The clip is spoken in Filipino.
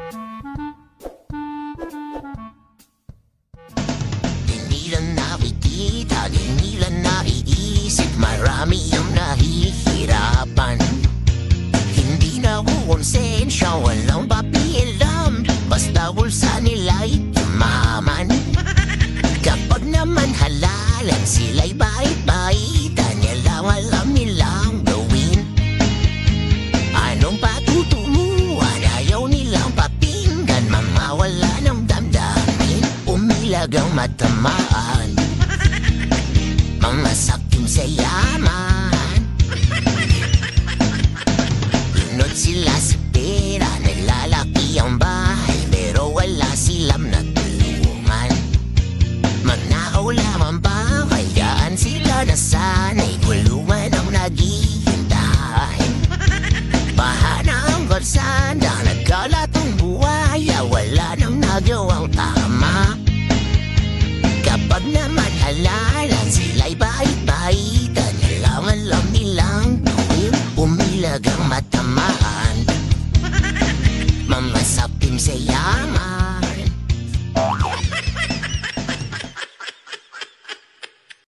Di nila nakikita, di nila naiisip, marami ang nahihirapan. Hindi na konsensya, walang papialam, basta bulsa nila'y yumaman. Kapag naman halalan, sila'y bait-baitan, nilang alam nilang gawin. Anong patutunguhan, ayaw nilang papinggan, mamawala ng damdamin, umilag ang matamaan, mamasakim sa yaman. Lunod sila sa pera, naglalaki ang bahay, pero wala silang natulungan. Magnakaw lamang ba, kayaan sila nasanay, kulungan ang naghihintay. Bahana ang kalsada, nagkalatong buhaya, wala nang nagawang tama. Kapag naman halalan, sila'y bait-baitan, nilang alam nilang gawin, umilag ang matamaan, mamasapim sa yaman.